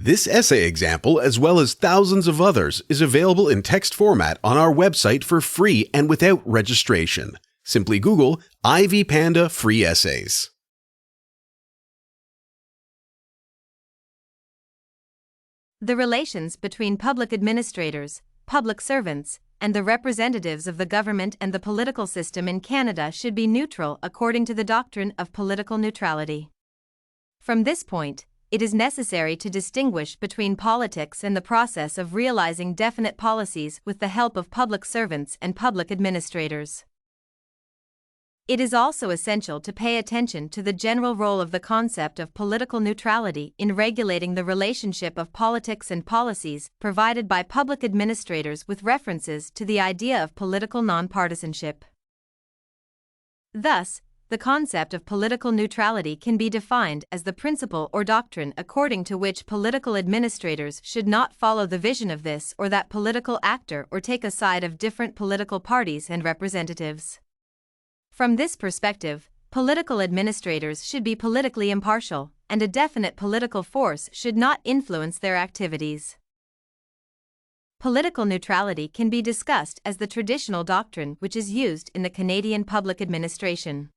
This essay example, as well as thousands of others, is available in text format on our website for free and without registration. Simply Google Ivy Panda Free Essays. The relations between public administrators, public servants, and the representatives of the government and the political system in Canada should be neutral according to the doctrine of political neutrality. From this point, it is necessary to distinguish between politics and the process of realizing definite policies with the help of public servants and public administrators. It is also essential to pay attention to the general role of the concept of political neutrality in regulating the relationship of politics and policies provided by public administrators with references to the idea of political nonpartisanship. Thus, the concept of political neutrality can be defined as the principle or doctrine according to which political administrators should not follow the vision of this or that political actor or take a side of different political parties and representatives. From this perspective, political administrators should be politically impartial, and a definite political force should not influence their activities. Political neutrality can be discussed as the traditional doctrine which is used in the Canadian public administration.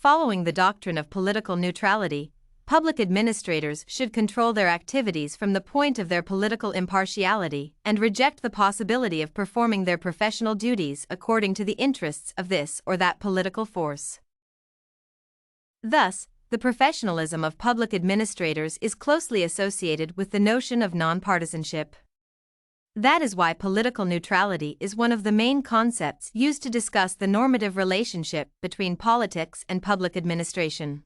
Following the doctrine of political neutrality, public administrators should control their activities from the point of their political impartiality and reject the possibility of performing their professional duties according to the interests of this or that political force. Thus, the professionalism of public administrators is closely associated with the notion of nonpartisanship. That is why political neutrality is one of the main concepts used to discuss the normative relationship between politics and public administration.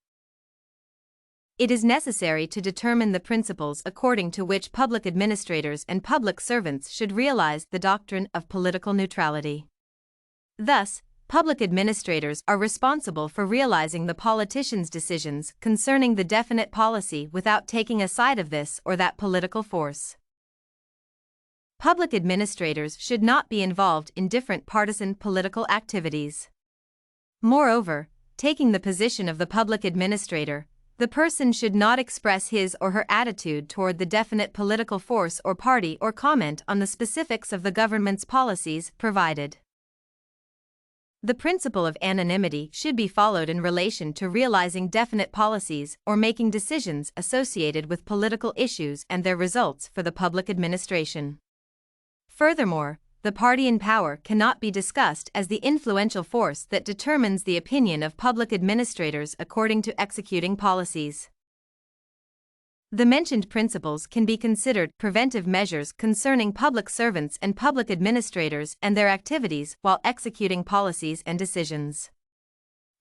It is necessary to determine the principles according to which public administrators and public servants should realize the doctrine of political neutrality. Thus, public administrators are responsible for realizing the politicians' decisions concerning the definite policy without taking a side of this or that political force. Public administrators should not be involved in different partisan political activities. Moreover, taking the position of the public administrator, the person should not express his or her attitude toward the definite political force or party or comment on the specifics of the government's policies provided. The principle of anonymity should be followed in relation to realizing definite policies or making decisions associated with political issues and their results for the public administration. Furthermore, the party in power cannot be discussed as the influential force that determines the opinion of public administrators according to executing policies. The mentioned principles can be considered preventive measures concerning public servants and public administrators and their activities while executing policies and decisions.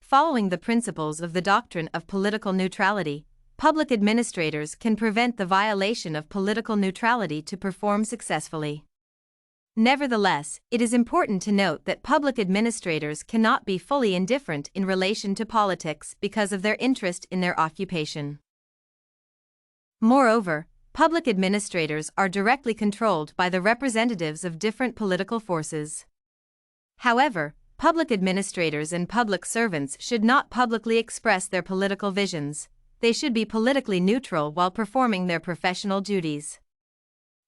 Following the principles of the doctrine of political neutrality, public administrators can prevent the violation of political neutrality to perform successfully. Nevertheless, it is important to note that public administrators cannot be fully indifferent in relation to politics because of their interest in their occupation. Moreover, public administrators are directly controlled by the representatives of different political forces. However, public administrators and public servants should not publicly express their political visions. They should be politically neutral while performing their professional duties.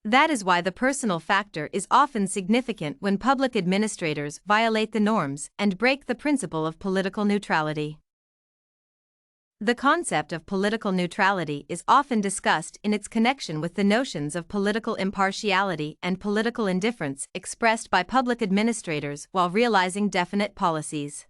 That is why the personal factor is often significant when public administrators violate the norms and break the principle of political neutrality. The concept of political neutrality is often discussed in its connection with the notions of political impartiality and political indifference expressed by public administrators while realizing definite policies.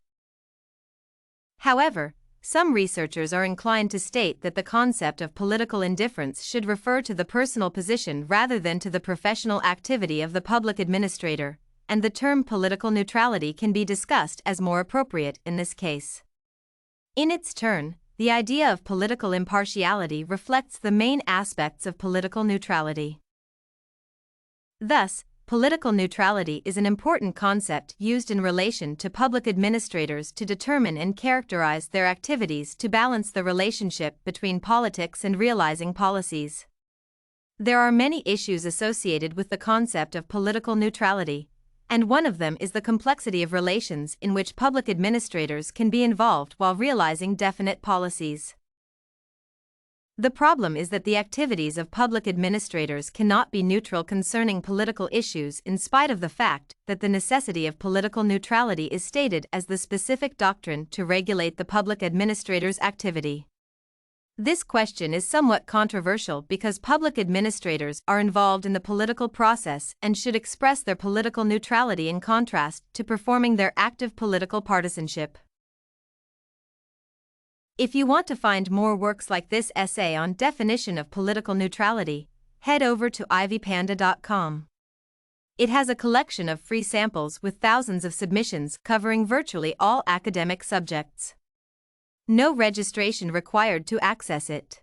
However, some researchers are inclined to state that the concept of political indifference should refer to the personal position rather than to the professional activity of the public administrator, and the term political neutrality can be discussed as more appropriate in this case. In its turn, the idea of political impartiality reflects the main aspects of political neutrality. Thus, political neutrality is an important concept used in relation to public administrators to determine and characterize their activities to balance the relationship between politics and realizing policies. There are many issues associated with the concept of political neutrality, and one of them is the complexity of relations in which public administrators can be involved while realizing definite policies. The problem is that the activities of public administrators cannot be neutral concerning political issues in spite of the fact that the necessity of political neutrality is stated as the specific doctrine to regulate the public administrator's activity. This question is somewhat controversial because public administrators are involved in the political process and should express their political neutrality in contrast to performing their active political partisanship. If you want to find more works like this essay on definition of political neutrality, head over to ivypanda.com. It has a collection of free samples with thousands of submissions covering virtually all academic subjects. No registration required to access it.